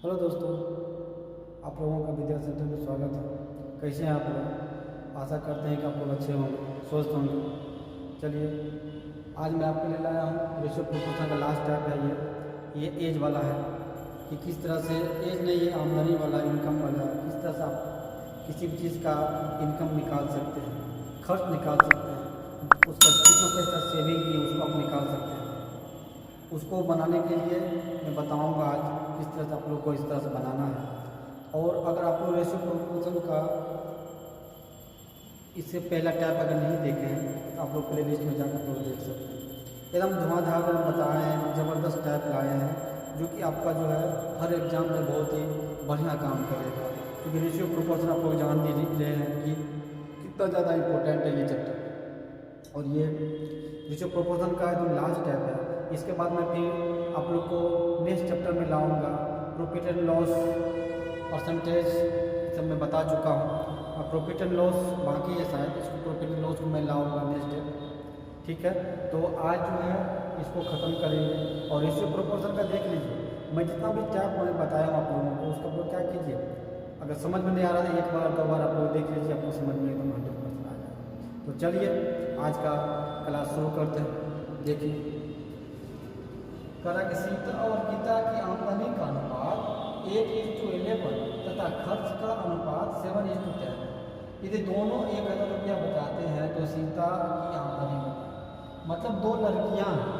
Hello दोस्तों, आप लोगों का विद्या सेंटर में स्वागत है। कैसे हैं आप लोग? आशा करते हैं कि आप लोग अच्छे होंगे, स्वस्थ होंगे। चलिए, आज मैं आपके लिए लाया हूँ रेशियो प्रोपोर्शन का लास्ट स्टेप है। ये एज वाला है कि किस तरह से, एज नहीं, ये आमदनी वाला, इनकम वाला, किस तरह से आप किसी भी चीज़ का इनकम निकाल सकते हैं, खर्च निकाल सकते हैं, उसका कितना पैसा सेविंग की उसको आप निकाल सकते हैं। उसको बनाने के लिए मैं बताऊंगा आज किस तरह से आप लोग को इस तरह से बनाना है। और अगर आप लोग रेशियो प्रोपोर्शन का इससे पहला टैप अगर नहीं देखे हैं तो आप लोग प्ले लिस्ट में जाकर तो देख सकते हैं। एकदम धुआंधार हम बताए हैं, ज़बरदस्त टैप लाए हैं जो कि आपका जो है हर एग्जाम में बहुत ही बढ़िया काम करेगा। क्योंकि रेशियो प्रोपोर्शन आप लोग जान रहे हैं कि कितना ज़्यादा इम्पोर्टेंट है ये चैप्टर। और ये रेशियो प्रोपोर्शन का एकदम लास्ट टैप है। इसके बाद मैं फिर आप लोग को नेक्स्ट चैप्टर में लाऊंगा। प्रॉफिट एंड लॉस परसेंटेज सब मैं बता चुका हूँ। और प्रॉफिट एंड लॉस बाकी है शायद, इसको प्रॉफिट एंड लॉस को मैं लाऊंगा नेक्स्ट डे। ठीक है, तो आज जो है इसको ख़त्म करेंगे। और रेशियो प्रोपोर्शन का देख लीजिए, मैं जितना भी टैप मैंने बताया हूँ आप लोगों को, उसका लोग क्या कीजिए, अगर समझ में नहीं आ रहा है एक बार 2 बार आप लोग देख लीजिए, आपको समझ में एकदम 100% आ जाए। तो चलिए आज का क्लास शुरू करते हैं। देखिए, करा कि सीता और गीता की आमदनी का अनुपात 8:11 तथा खर्च का अनुपात 7:10। यदि दोनों 1000 रुपया बचाते हैं तो सीता की आमदनी में, मतलब 2 लड़कियां हैं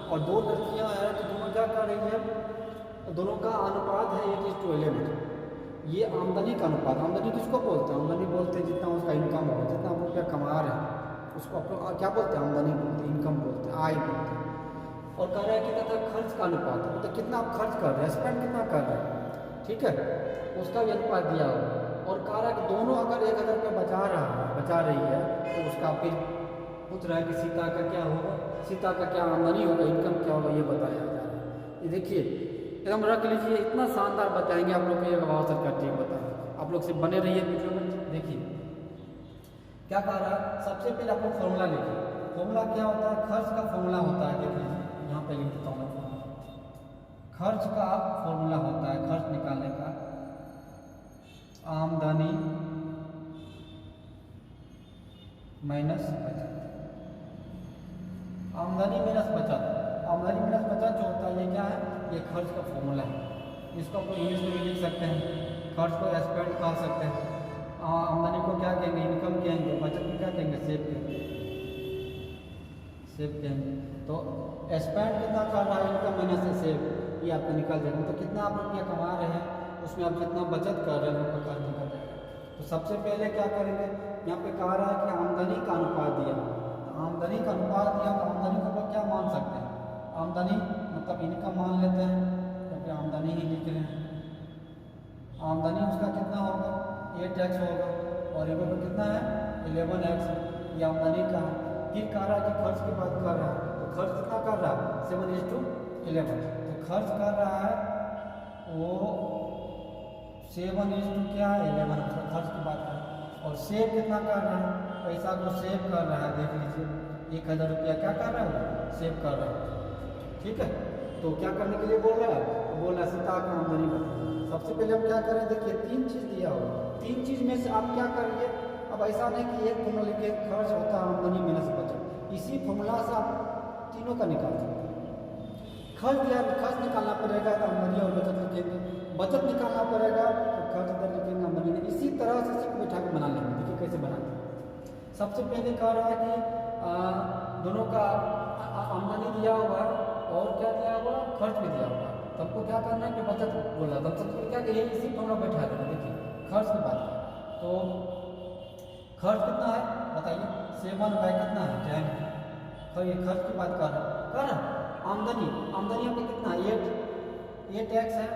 और 2 लड़कियां हैं तो दोनों क्या कर रही है, तो दोनों का अनुपात है 8:11। ये आमदनी का अनुपात, आमदनी किसको बोलते हैं? आमदनी बोलते हैं जितना उसका इनकम हो, जितना आप रुपया कमा रहे हैं उसको आप लोग क्या बोलते हैं? आमदनी बोलते हैं, इनकम बोलते हैं, आय बोलते हैं। और कह रहा है कि तथा खर्च का अनुपात, मतलब कितना आप खर्च कर रहे हैं, स्पेंड कितना कर रहे हैं, ठीक है, उसका भी अनुपात दिया होगा। और कह रहा है कि दोनों अगर 1000 रुपये बचा रही है तो उसका फिर पूछ रहा है कि सीता का क्या होगा, सीता का क्या आमदनी होगा, इनकम क्या होगा, ये बताया जा रहा है। ये देखिए एकदम रख लीजिए, इतना शानदार बताएंगे आप लोग को, ये अवसर का ठीक बताएं। आप लोग से बने रहिए वीडियो में। देखिए क्या कह रहा है, सबसे पहले आप लोग फॉर्मूला लिखिए। फॉर्मूला क्या होता है? खर्च का फॉर्मूला होता है। देख लीजिए यहाँ पे लिख देता हूँ मैं, खर्च का फॉर्मूला होता है, खर्च निकालने का, आमदनी माइनस बचत। आमदनी माइनस बचत, आमदनी माइनस बचत जो होता है ये क्या है? ये खर्च का फॉर्मूला है। इसको आप इंग्लिश में भी लिख सकते हैं, खर्च को स्पेंड कह सकते हैं, आमदनी को क्या कहेंगे? इनकम कहेंगे, बचत को क्या कहेंगे? सेव कहेंगे, सेव कहेंगे। तो स्पेंड कितना कर रहा है, इनकम माइनस सेव, ये आपको निकल जाएगा। तो कितना आप रुपया कमा रहे हैं उसमें आप जितना बचत कर रहे हैं वो खर्च निकल जाएगा। तो सबसे पहले क्या करेंगे, यहाँ पे कह रहा है कि आमदनी का अनुपात दिया, तो आमदनी का अनुपात दिया तो आमदनी को लोग क्या मान सकते हैं? आमदनी मतलब इनकम मान लेते हैं, तो फिर आमदनी ही लिख रहे हैं। आमदनी उसका कितना होगा? 8x होगा, और ये पे कितना है? 11x। ये आमदनी का है। फिर कह रहा है कि खर्च की बात कर रहा है, तो खर्च कितना कर रहा है? 7:11। तो खर्च कर रहा है वो 7 क्या है? 11। खर्च की बात है। और सेव कितना कर रहा है? पैसा को सेव कर रहा है। देख लीजिए 1000 रुपया क्या कर रहा है? सेव कर रहा है। ठीक है, तो क्या करने के लिए बोल रहा है? बोल रहा है सीता की आमदनी बताइए। सबसे पहले हम क्या करें, देखिए 3 चीज़ दिया होगा, 3 चीज़ में से आप क्या करिए। अब ऐसा नहीं कि एक फॉर्मूला लिखे खर्च होता है आमदनी माइनस बचत, इसी फॉर्मूला से आप तीनों का निकाल सकते हैं। खर्च निकालना पड़ेगा तो आमदनी और बचत लिखेंगे, बचत निकालना पड़ेगा तो खर्च इधर लिखेंगे, आमदनी। इसी तरह से सिर्फ बैठा के बना लेंगे। देखिए कैसे बनाते हैं। सबसे पहले कह रहा है कि दोनों का आमदनी दिया हुआ है और क्या दिया हुआ? खर्च भी दिया हुआ है। तो हमको क्या करना है कि बचत बोला, तब सबसे क्या करिए, इसी फॉर्मूला बैठा देना। देखिए खर्च की बात है तो खर्च कितना है बताइए? 7 बाई कितना है? 10। ये खर्च की बात कर रहा है। आमदनी, आमदनी यहाँ पे कितना है? 8x है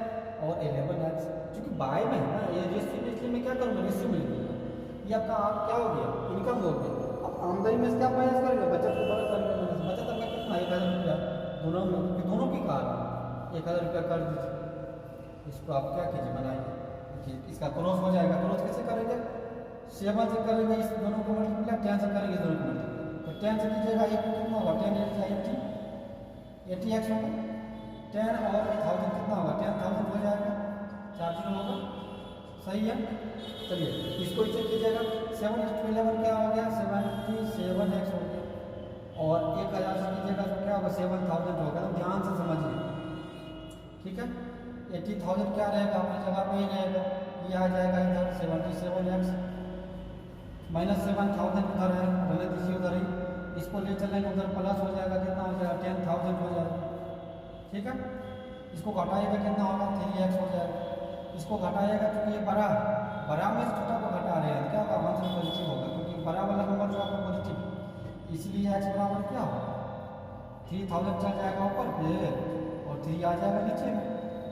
और 11x, क्योंकि बाय में है ना, ये रेशियो, इसलिए मैं क्या करूँगा? रेशियो में लिखूँगा। ये आपका क्या हो गया? इनकम हो गया। अब आमदनी में से क्या माइनस करेंगे? बचत को बड़ा करेंगे। बचत आपका कितना? 1000 रुपया दोनों में, क्योंकि दोनों की कार 1000 रुपया कर दीजिए। इसको आप क्या कीजिए? बनाइए। देखिए इसका क्रॉस हो जाएगा। क्रॉस कैसे करेंगे? 7 से करेंगे, इस दोनों को मल्टीप्लाई, 10 से करेंगे, दोनों को मल्टीप्लाई। तो 10 से कीजिएगा, एक कितना होगा? 10 80x होगा। 10 और 1000 कितना होगा? 10,000 हो जाएगा। 40 होगा, सही है। चलिए इसको चेक कीजिएगा, 7/11 क्या हो गया, 77x हो गया, और 1000 से कीजिएगा तो क्या होगा, 7000 होगा। तो ध्यान से समझिए, ठीक है। 80,000 क्या रहेगा, अपनी जगह पे ही रहेगा, ये आ जाएगा इधर 77x माइनस 7000 उधर है, रहने दीजिए उधर ही, इसको ले चलेंगे उधर प्लस हो जाएगा, कितना हो जाएगा 10,000 हो जाएगा, ठीक है। इसको घटाइएगा कितना होगा 3x हो जाएगा, इसको घटाइएगा क्योंकि ये बड़ा में छोटा को घटा रहे हैं, क्या होगा आंसर पॉजिटिव होगा, क्योंकि बड़ा वाला नंबर जो आपका पॉजिटिव, इसलिए x बराबर क्या होगा 3000 चल जाएगा ऊपर पे और 3 आ जाएगा नीचे में,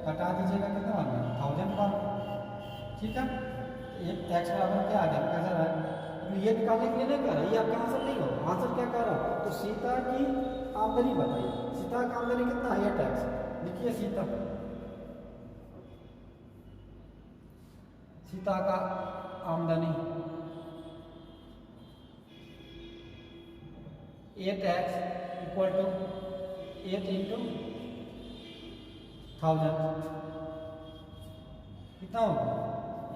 घटा दीजिएगा कितना आ गया 1000 पर, ठीक है। ये x बराबर क्या आ गया, कैसा रहा, ये निकालने के लिए नहीं कह रहा, ये आपका आंसर नहीं होगा। आंसर क्या कह रहा है, तो सीता की आमदनी बताइए, सीता का आमदनी कितना है, 8x, लिखिए सीता का आमदनी 8x इक्वल टू 8 इंटू 1000, कितना होगा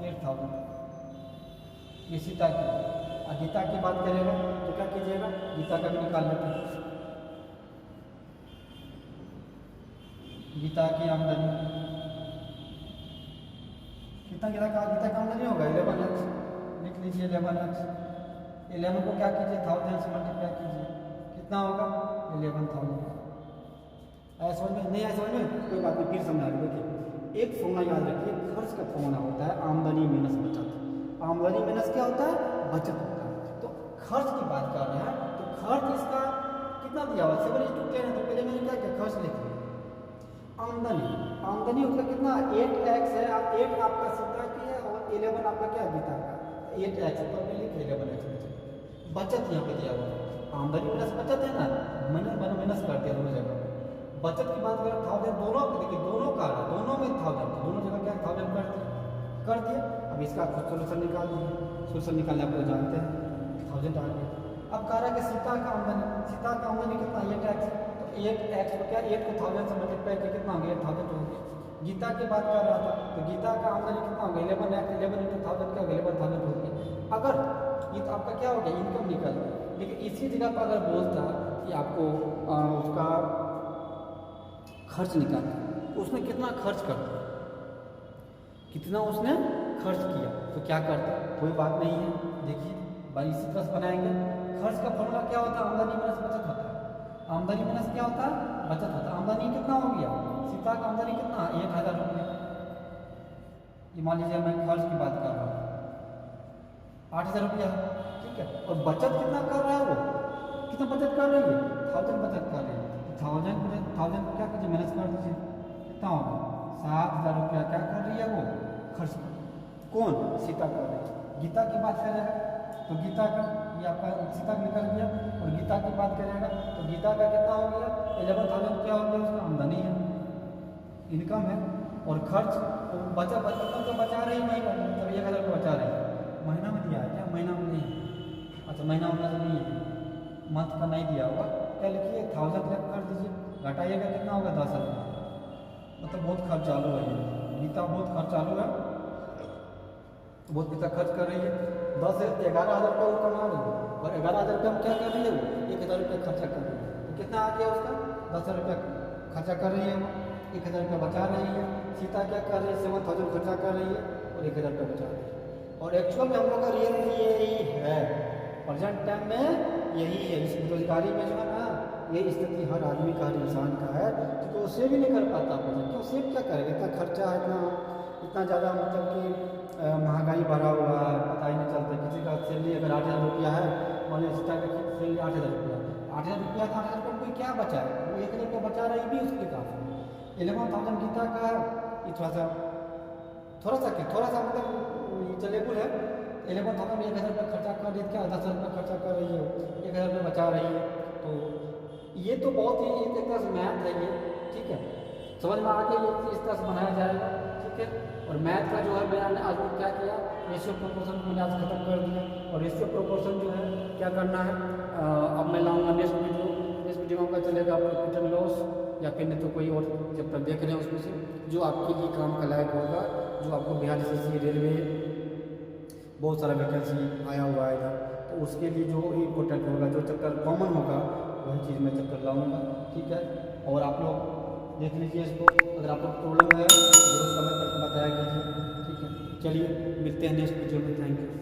8000, ये सीता की। और गीता की बात करेगा तो क्या कीजिएगा, गीता का भी निकाल लेते हैं, गीता की आमदनी कितना, गीता का आमदनी होगा 11x, लिख लीजिए 11x, 11 को क्या कीजिए 1000 से मल्टीप्लाई कीजिए, कितना होगा 11,000। ऐसा समझ में नहीं, ऐसा समझ में कोई बात नहीं, फिर समझा रहे। देखिए एक फॉर्मूला याद रखिए, खर्च का फॉर्मूला होता है आमदनी माइनस बचत, आमदनी माइनस क्या होता है, बचत होता है। तो खर्च की बात कर रहे हैं, तो खर्च इसका कितना दिया हुआ 7:10 है, तो पहले मैंने क्या किया, खर्च लिख लिया। आमदनी उसका कितना 8x है, 8 आपका सीता की है और 11 आपका क्या गीता का, 8x तो पहले लिख 11x। बचत यहाँ पे दिया हुआ है, आमदनी माइनस बचत है ना, माइनस करते हैं दोनों जगह। बचत की बात करें 1000, दोनों देखिए दोनों का दोनों में 1000, दोनों जगह क्या 1000 कर दिए। अब इसका खुद सोल्यूशन निकाल दिए, सोल्यूशन निकालने आप लोग जानते हैं, 1000 आ गया। अब कह रहा है कि सीता का आमदनी कितना 8x, तो 8x को क्या 8 को 1000 से मल्टीप्लाई किया कितना हो गया 8000 हो गया। गीता की बात कर रहा था, तो गीता का आमदनी कितना हो गया 11x, 11 इंटू 1000 क्या 11,000 हो गया। अगर ये तो आपका क्या हो गया इनकम निकल गया, लेकिन इसी जगह पर अगर बोलता कि आपको उसका खर्च निकालना, तो उसने कितना खर्च करता, कितना उसने खर्च किया, तो क्या करते, कोई बात नहीं है। देखिए भाई इसी तरह से बनाएंगे, खर्च का फॉर्मूला क्या होता है, आमदनी माइनस बचत होता है, आमदनी माइनस क्या होता है, बचत होता है। आमदनी कितना हो गया, सीता का आमदनी कितना 1000 रुपये, ये मान लीजिए मैं खर्च की बात कर रहा हूँ 8000 रुपया, ठीक है। और बचत कितना कर रहा है, वो कितना बचत कर रही है 1000 बचत कर रही है, 1000 को क्या कीजिए माइनस कर दीजिए, कितना होगा 7000 रुपया क्या कर रही है वो खर्च कर, कौन सीता कर रही है। गीता की बात करेगा तो गीता का ये आपका सीता का निकल गया, और गीता की बात करेगा तो गीता का कितना हो गया 11,000 क्या हो गया, उसका आमदनी है, इनकम है। और खर्च तो बचा तो बचा रही महीना, मतलब 1000 रुपये बचा रही, महीना में दिया है क्या, महीना में नहीं, अच्छा महीना में नहीं है, मंथ का नहीं दिया होगा, क्या लिखिए 1000 कर दीजिए, घटाइएगा कितना होगा 10,000, मतलब बहुत खर्च चालू है, गीता बहुत खर्च चालू है, बहुत पैसा खर्च कर रही है। 11,000 रुपये वो कमा रही है, और 11,000 रुपये में क्या कर रही है वो 1,000 रुपये खर्चा कर रही है, तो कितना आ गया उसका 10,000 रुपये खर्चा कर रही है वो, 1,000 रुपये बचा रही है। सीता क्या कर रही है 7,000 खर्चा कर रही है और 1,000 रुपये बचा रही है। और एक्चुअल में हम लोग का रियल में यही है, प्रेजेंट टाइम में यही है। इस बेरोजगारी में जो है ना, ये स्थिति हर आदमी का, हर इंसान का है, क्योंकि वो सेव ही नहीं कर पाता प्रेजेंट, क्यों सेव क्या करेगा, इतना खर्चा है, इतना ज़्यादा, मतलब कि महंगाई बढ़ा हुआ है, पता ही नहीं चलता। किसी का सैलरी अगर 8,000 रुपया है, मान लीजिए सीता का सैलरी 8,000 रुपया, 8,000 रुपया तो 8,000 रुपये कोई क्या बचा है, वो 1,000 रुपया बचा रही भी उसके काफ़ी। 11,000 गीता का है, ये थोड़ा सा मतलब चलेबुल है। 11,000 में 1,000 रुपये खर्चा कर रही है, क्या 10,000 रुपये खर्चा कर रही है, 1,000 रुपये बचा रही है। तो ये तो बहुत ही एक तरह से मैथ है ये, ठीक है, समझ में आके ये इस तरह से बनाया जाएगा, ठीक है। और मैथ का जो है मैंने आज क्या किया, रेशियो प्रोपोर्शन को मैंने आज खत्म कर दिया। और रेशियो प्रोपोर्शन जो है क्या करना है, अब मैं लाऊंगा नेक्स्ट वीडियो में आपका चलेगा प्रॉफिट एंड लॉस। या फिर नहीं तो कोई और चैप्टर देख रहे हैं उसमें से जो आपके लिए काम का लायक होगा, जो आपको बिहार SSC रेलवे बहुत सारा वैकेंसी आया हुआ है इधर, तो उसके लिए जो इम्पोर्टेंट होगा, जो चैप्टर कॉमन होगा, वही चीज़ मैं चैप्टर लाऊंगा। ठीक है, और आप लोग देख लीजिए इसको, अगर आपको प्रॉब्लम है तो जरूर कमेंट करके बताया कीजिए। ठीक है, चलिए मिलते हैं नेक्स्ट वीडियो में। Thank you.